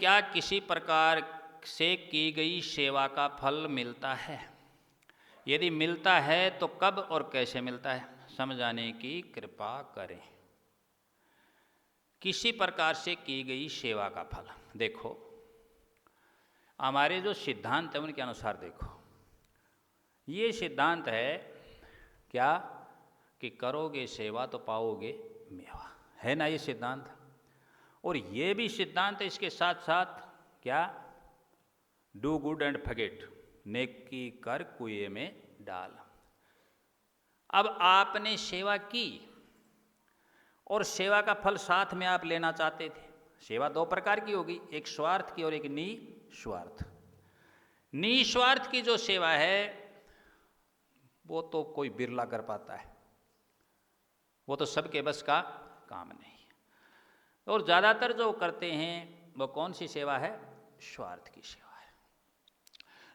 क्या किसी प्रकार से की गई सेवा का फल मिलता है? यदि मिलता है तो कब और कैसे मिलता है, समझाने की कृपा करें। किसी प्रकार से की गई सेवा का फल, देखो हमारे जो सिद्धांत है उनके अनुसार देखो, ये सिद्धांत है क्या कि करोगे सेवा तो पाओगे मेवा, है ना ये सिद्धांत। और ये भी सिद्धांत है इसके साथ साथ क्या, डू गुड एंड फॉरगेट, नेकी कर कुएं में डाल। अब आपने सेवा की और सेवा का फल साथ में आप लेना चाहते थे। सेवा दो प्रकार की होगी, एक स्वार्थ की और एक निस्वार्थ। निस्वार्थ की जो सेवा है वो तो कोई बिरला कर पाता है, वो तो सबके बस का काम नहीं है। और ज़्यादातर जो करते हैं वो कौन सी सेवा है, स्वार्थ की सेवा है।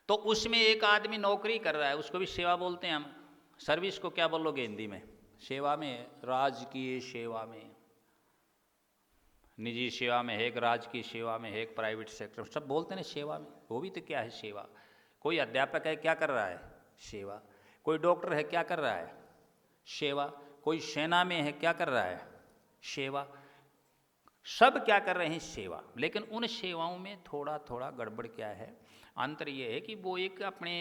तो उसमें एक आदमी नौकरी कर रहा है, उसको भी सेवा बोलते हैं हम। सर्विस को क्या बोलोगे हिंदी में? सेवा में, राजकीय सेवा में, निजी सेवा में है, एक राजकीय सेवा में है, एक प्राइवेट सेक्टर, सब बोलते हैं सेवा में। वो भी तो क्या है सेवा। कोई अध्यापक है, क्या कर रहा है, सेवा। कोई डॉक्टर है, क्या कर रहा है, सेवा। कोई सेना में है, क्या कर रहा है, सेवा। सब क्या कर रहे हैं, सेवा। लेकिन उन सेवाओं में थोड़ा थोड़ा गड़बड़ क्या है, अंतर ये है कि वो एक अपने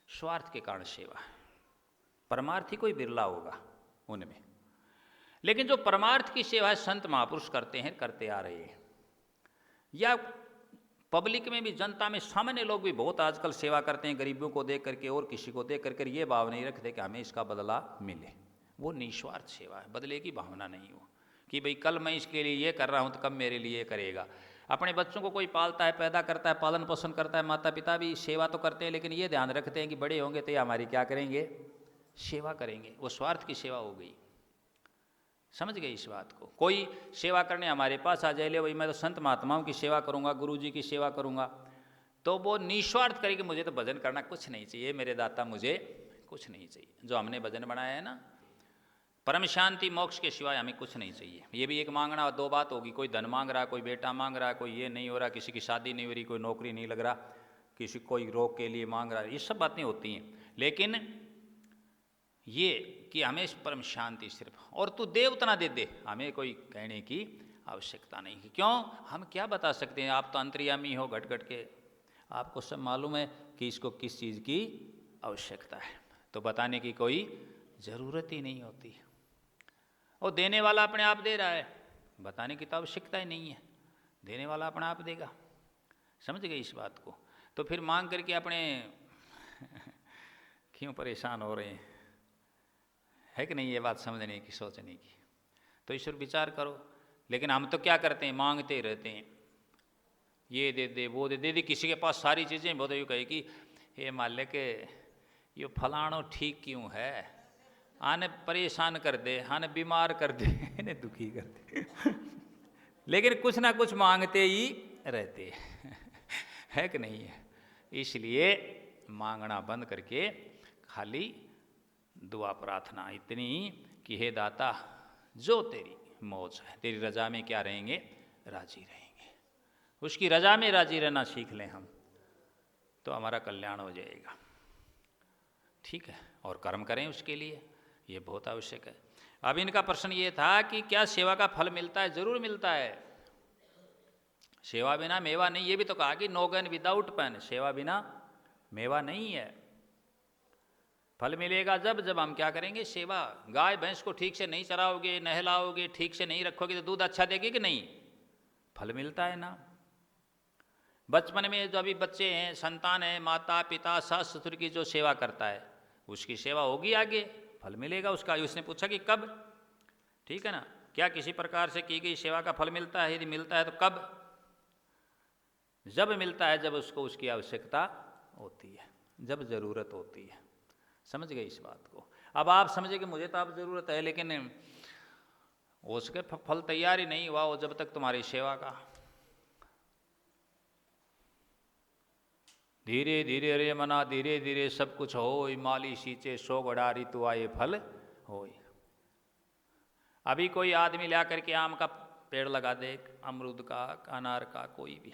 स्वार्थ के कारण सेवा है। परमार्थी कोई बिरला होगा उनमें, लेकिन जो परमार्थ की सेवा है संत महापुरुष करते हैं, करते आ रहे हैं। या पब्लिक में भी, जनता में, सामान्य लोग भी बहुत आजकल सेवा करते हैं, गरीबों को देख करके और किसी को देख करके ये भाव नहीं रखते कि हमें इसका बदला मिले। वो निस्वार्थ सेवा है, बदले की भावना नहीं हो कि भाई कल मैं इसके लिए ये कर रहा हूँ तो कब मेरे लिए करेगा। अपने बच्चों को कोई पालता है, पैदा करता है, पालन पोषण करता है, माता पिता भी सेवा तो करते हैं, लेकिन ये ध्यान रखते हैं कि बड़े होंगे तो ये हमारी क्या करेंगे, सेवा करेंगे। वो स्वार्थ की सेवा हो गई। समझ गए इस बात को? कोई सेवा करने हमारे पास आ जाए, ले भाई मैं तो संत महात्माओं की सेवा करूंगा, गुरु जी की सेवा करूंगा, तो वो निस्वार्थ करेगी, मुझे तो भजन करना कुछ नहीं चाहिए, मेरे दाता मुझे कुछ नहीं चाहिए। जो हमने भजन बनाया है ना, परम शांति मोक्ष के सिवाय हमें कुछ नहीं चाहिए। ये भी एक मांगना, दो बात होगी, कोई धन मांग रहा है, कोई बेटा मांग रहा है, कोई ये नहीं हो रहा, किसी की शादी नहीं हो रही, कोई नौकरी नहीं लग रहा, किसी कोई रोग के लिए मांग रहा है, ये सब बातें होती हैं। लेकिन ये कि हमें परम शांति सिर्फ, और तू दे उतना दे दे, हमें कोई कहने की आवश्यकता नहीं। क्यों, हम क्या बता सकते हैं, आप तो अंतर्यामी हो घट घट के, आपको सब मालूम है कि इसको किस चीज़ की आवश्यकता है, तो बताने की कोई ज़रूरत ही नहीं होती। और देने वाला अपने आप दे रहा है, बताने की तो आवश्यकता ही नहीं है, देने वाला अपने आप देगा। समझ गए इस बात को? तो फिर मांग करके अपने क्यों परेशान हो रहे हैं, है कि नहीं? ये बात समझने की, सोचने की। तो ईश्वर विचार करो। लेकिन हम तो क्या करते हैं, मांगते ही रहते हैं, ये दे दे, वो दे दे। किसी के पास सारी चीज़ें बहुत, यूँ कहे कि ये मान ले के ये फलानो ठीक क्यों है, आने परेशान कर दे, आने बीमार कर दे, इन्हें दुखी कर दे लेकिन कुछ ना कुछ मांगते ही रहते है कि नहीं है? इसलिए मांगना बंद करके खाली दुआ प्रार्थना इतनी कि हे दाता, जो तेरी मौज है, तेरी रजा में क्या रहेंगे, राजी रहेंगे। उसकी रजा में राजी रहना सीख लें हम, तो हमारा कल्याण हो जाएगा। ठीक है, और कर्म करें उसके लिए, ये बहुत आवश्यक है। अब इनका प्रश्न ये था कि क्या सेवा का फल मिलता है? जरूर मिलता है। सेवा बिना मेवा नहीं, ये भी तो कहा कि नो गन विदाउट पेन, सेवा बिना मेवा नहीं है। फल मिलेगा जब जब हम क्या करेंगे, सेवा। गाय भैंस को ठीक से नहीं चराओगे, नहलाओगे, ठीक से नहीं रखोगे तो दूध अच्छा देगी कि नहीं? फल मिलता है ना। बचपन में जो अभी बच्चे हैं, संतान है, माता पिता सास ससुर की जो सेवा करता है, उसकी सेवा होगी, आगे फल मिलेगा उसका। उसने पूछा कि कब, ठीक है ना, क्या किसी प्रकार से की गई सेवा का फल मिलता है? यदि मिलता है तो कब? जब मिलता है जब उसको उसकी आवश्यकता होती है, जब जरूरत होती है। समझ गए इस बात को? अब आप समझे कि मुझे तो अब जरूरत है, लेकिन उसके फल तैयार ही नहीं हुआ वो जब तक तुम्हारी सेवा का। धीरे धीरे रे मना, धीरे धीरे सब कुछ हो, माली सींचे सो गड़ा, ऋतु आए फल होय। अभी कोई आदमी ला करके आम का पेड़ लगा दे, अमरूद का, अनार का, कोई भी,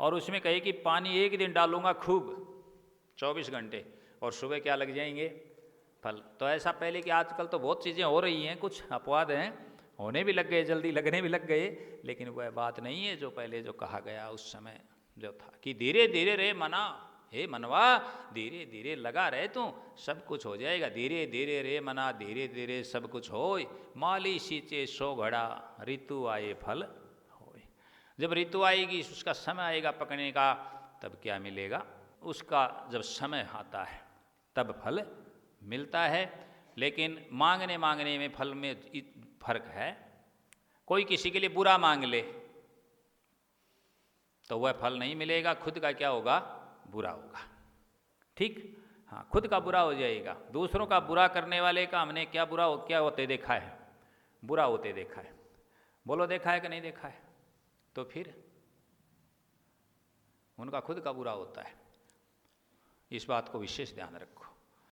और उसमें कहे कि पानी एक दिन डालूंगा खूब 24 घंटे, और सुबह क्या लग जाएंगे फल। तो ऐसा पहले कि आजकल तो बहुत चीज़ें हो रही हैं, कुछ अपवाद हैं, होने भी लग गए, जल्दी लगने भी लग गए, लेकिन वह बात नहीं है जो पहले जो कहा गया उस समय जो था कि धीरे धीरे रे मना, हे मनवा धीरे धीरे लगा रहे तू, सब कुछ हो जाएगा। धीरे धीरे रे मना, धीरे धीरे सब कुछ होय, माली सींचे सो घड़ा, ऋतु आए फल होय। जब ऋतु आएगी, उसका समय आएगा पकने का, तब क्या मिलेगा, उसका जब समय आता है तब फल मिलता है। लेकिन मांगने मांगने में फल में फर्क है। कोई किसी के लिए बुरा मांग ले तो वह फल नहीं मिलेगा, खुद का क्या होगा, बुरा होगा। ठीक, हाँ, खुद का बुरा हो जाएगा। दूसरों का बुरा करने वाले का हमने क्या क्या होते देखा है, बुरा होते देखा है। बोलो देखा है कि नहीं देखा है? तो फिर उनका खुद का बुरा होता है। इस बात को विशेष ध्यान रखो।